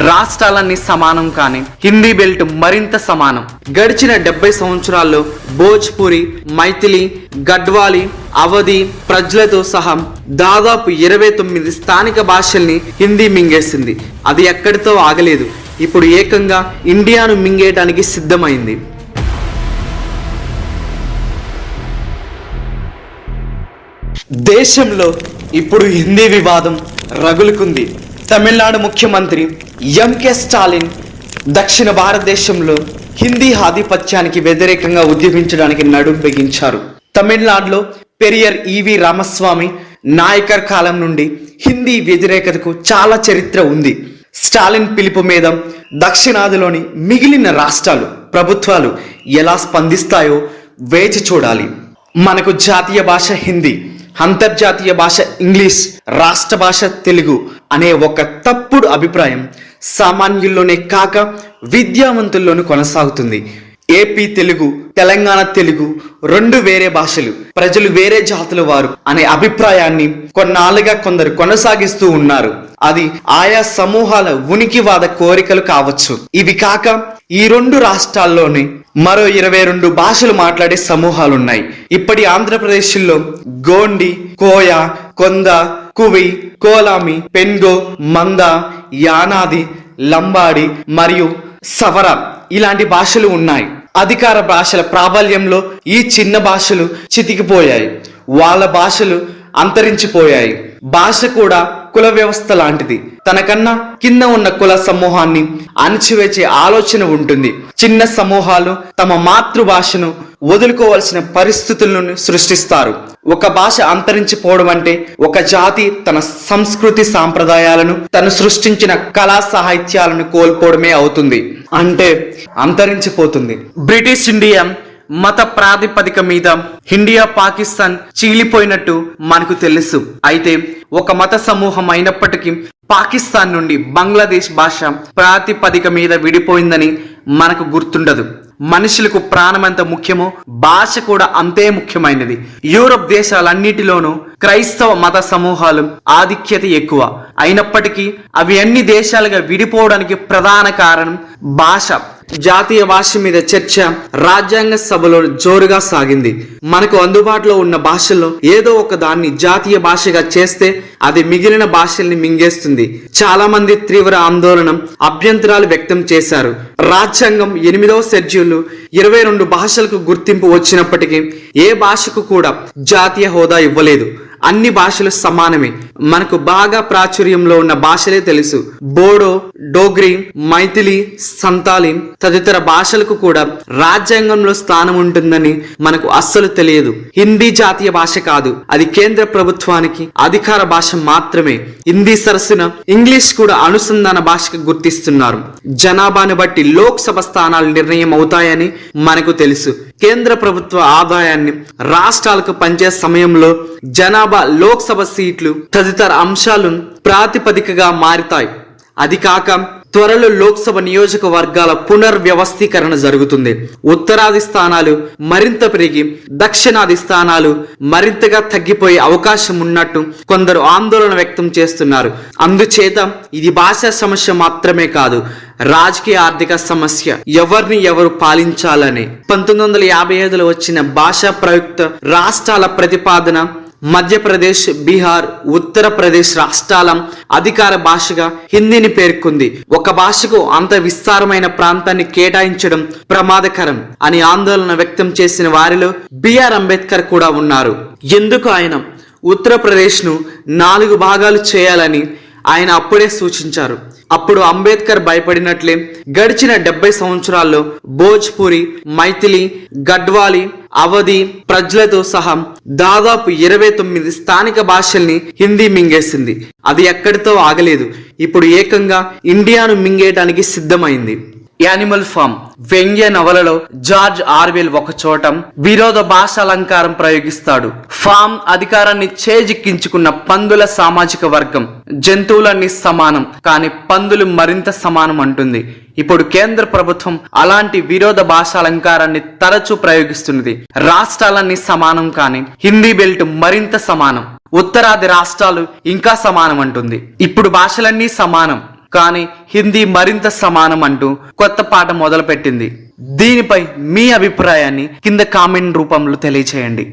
రాష్ట్రాలన్నీ సమానం కానీ హిందీ బెల్ట్ మరింత సమానం. గడిచిన 70 సంవత్సరాల్లో భోజ్పురి, మైథిలి, గడ్వాలి, అవధి ప్రజలతో సహా దాదాపు 29 స్థానిక భాషల్ని హిందీ మింగేసింది. అది ఎక్కడితో ఆగలేదు, ఇప్పుడు ఏకంగా ఇండియాను మింగేయడానికి సిద్ధమైంది. దేశంలో ఇప్పుడు హిందీ వివాదం రగులుకుంది. తమిళనాడు ముఖ్యమంత్రి ఎంకే స్టాలిన్ దక్షిణ భారతదేశంలో హిందీ ఆధిపత్యానికి వ్యతిరేకంగా ఉద్యమించడానికి నడుం బిగించారు. తమిళనాడులో పెరియర్ ఈవి రామస్వామి నాయకర్ కాలం నుండి హిందీ వ్యతిరేకతకు చాలా చరిత్ర ఉంది. స్టాలిన్ పిలుపు మీద దక్షిణాదిలోని మిగిలిన రాష్ట్రాలు ప్రభుత్వాలు ఎలా స్పందిస్తాయో వేచి చూడాలి. మనకు జాతీయ భాష హిందీ, అంతర్జాతీయ భాష ఇంగ్లీష్, రాష్ట్ర భాష తెలుగు అనే ఒక తప్పుడు అభిప్రాయం సామాన్యుల్లోనే కాక విద్యావంతుల్లోనూ కొనసాగుతుంది. ఏపీ తెలుగు, తెలంగాణ తెలుగు రెండు వేరే భాషలు, ప్రజలు వేరే జాతుల వారు అనే అభిప్రాయాన్ని కొన్నాళ్ళుగా కొందరు కొనసాగిస్తూ ఉన్నారు. అది ఆయా సమూహాల ఉనికివాద కోరికలు కావచ్చు. ఇవి కాక ఈ రెండు రాష్ట్రాల్లోనే మరో 22 భాషలు మాట్లాడే సమూహాలున్నాయి. ఇప్పటి ఆంధ్రప్రదేశ్లో గోండి, కోయ, కొంద, కువి, కోలామి, పెన్గో, మంద, యానాది, లంబాడి మరియు సవర ఇలాంటి భాషలు ఉన్నాయి. అధికార భాషల ప్రాబల్యంలో ఈ చిన్న భాషలు చితికిపోయాయి, వాళ్ళ భాషలు అంతరించిపోయాయి. భాష కూడా కుల వ్యవస్థ లాంటిది. తనకన్నా కింద ఉన్న కుల సమూహాన్ని అణచివేసే ఆలోచన ఉంటుంది. చిన్న సమూహాలు తమ మాతృభాషను వదులుకోవాల్సిన పరిస్థితులను సృష్టిస్తారు. ఒక భాష అంతరించిపోవడం అంటే ఒక జాతి తన సంస్కృతి సాంప్రదాయాలను, తను సృష్టించిన కళా సాహిత్యాలను కోల్పోవడమే అవుతుంది, అంటే అంతరించిపోతుంది. బ్రిటిష్ ఇండియా మత ప్రాతిపదిక మీద ఇండియా పాకిస్తాన్ చీలిపోయినట్టు మనకు తెలుసు. అయితే ఒక మత సమూహం అయినప్పటికీ పాకిస్తాన్ నుండి బంగ్లాదేశ్ భాష ప్రాతిపదిక మీద విడిపోయిందని మనకు గుర్తుండదు. మనుషులకు ప్రాణం ఎంత ముఖ్యమో భాష కూడా అంతే ముఖ్యమైనది. యూరప్ దేశాలన్నిటిలోనూ క్రైస్తవ మత సమూహాలు ఆధిక్యత ఎక్కువ అయినప్పటికీ అవి అన్ని దేశాలుగా విడిపోవడానికి ప్రధాన కారణం భాష. జాతీయ భాష మీద చర్చ రాజ్యాంగ సభలో జోరుగా సాగింది. మనకు అందుబాటులో ఉన్న భాషల్లో ఏదో ఒక దాన్ని జాతీయ భాషగా చేస్తే అది మిగిలిన భాషల్ని మింగేస్తుంది. చాలా మంది తీవ్ర ఆందోళన, అభ్యంతరాలు వ్యక్తం చేశారు. రాజ్యాంగం 8వ షెడ్యూల్ 22 భాషలకు గుర్తింపు వచ్చినప్పటికీ ఏ భాషకు కూడా జాతీయ హోదా ఇవ్వలేదు. అన్ని భాషలు సమానమే. మనకు బాగా ప్రాచుర్యంలో ఉన్న భాషలే తెలుసు. బోడో, డోగ్రీ, మైథిలి, సంతాలి తదితర భాషలకు కూడా రాజ్యాంగంలో స్థానం ఉంటుందని మనకు అస్సలు తెలియదు. హిందీ జాతీయ భాష కాదు, అది కేంద్ర ప్రభుత్వానికి అధికార భాష మాత్రమే. హిందీ సరసన ఇంగ్లీష్ కూడా అనుసంధాన భాషగా గుర్తిస్తున్నారు. జనాభాను బట్టి లోక్సభ స్థానాలు నిర్ణయం అవుతాయని మనకు తెలుసు. కేంద్ర ప్రభుత్వ ఆదాయాన్ని రాష్ట్రాలకు పంచే సమయంలో జనాభా, లోక్సభ సీట్లు తదితర అంశాలు ప్రాతిపదికగా మారుతాయి. అది కాక త్వరలో లోక్సభ నియోజకవర్గాల పునర్వ్యవస్థీకరణ జరుగుతుంది. ఉత్తరాది స్థానాలు మరింత పెరిగి దక్షిణాది స్థానాలు మరింతగా తగ్గిపోయే అవకాశం ఉన్నట్టు కొందరు ఆందోళన వ్యక్తం చేస్తున్నారు. అందుచేత ఇది భాషా సమస్య మాత్రమే కాదు, రాజకీయ ఆర్థిక సమస్య. ఎవరిని ఎవరు పాలించాలని 1955లో వచ్చిన భాషా ప్రయుక్త రాష్ట్రాల ప్రతిపాదన మధ్యప్రదేశ్, బీహార్, ఉత్తరప్రదేశ్ రాష్ట్రాల అధికార భాషగా హిందీని పేర్కొంది. ఒక భాషకు అంత విస్తారమైన ప్రాంతాన్ని కేటాయించడం ప్రమాదకరం అని ఆందోళన వ్యక్తం చేసిన వారిలో బిఆర్ అంబేద్కర్ కూడా ఉన్నారు. ఎందుకు ఆయన ఉత్తరప్రదేశ్ను 4 భాగాలు చేయాలని ఆయన అప్పుడే సూచించారు. అప్పుడు అంబేద్కర్ భయపడినట్లే గడిచిన 70 సంవత్సరాల్లో భోజ్పురి, మైథిలి, గడ్వాలి, అవధి ప్రజలతో సహా దాదాపు 29 స్థానిక భాషల్ని హిందీ మింగేసింది. అది ఎక్కడితో ఆగలేదు, ఇప్పుడు ఏకంగా ఇండియాను మింగేయడానికి సిద్ధమైంది. యానిమల్ ఫామ్ వ్యంగ్య నవలలో జార్జ్ ఆర్వెల్ ఒక చోట విరోధ భాష అలంకారం ప్రయోగిస్తాడు. ఫామ్ అధికారాన్ని చేజిక్కించుకున్న పందుల సామాజిక వర్గం. జంతువులన్నీ సమానం కానీ పందులు మరింత సమానం అంటుంది. ఇప్పుడు కేంద్ర ప్రభుత్వం అలాంటి విరోధ భాష అలంకారాన్ని తరచూ ప్రయోగిస్తున్నది. రాష్ట్రాలన్నీ సమానం కానీ హిందీ బెల్ట్ మరింత సమానం. ఉత్తరాది రాష్ట్రాలు ఇంకా సమానం అంటుంది. ఇప్పుడు భాషలన్నీ సమానం కానీ హిందీ మరింత సమానం అంటూ కొత్త పాట మొదలుపెట్టింది. దీనిపై మీ అభిప్రాయాన్ని కింద కామెంట్ రూపంలో తెలియచేయండి.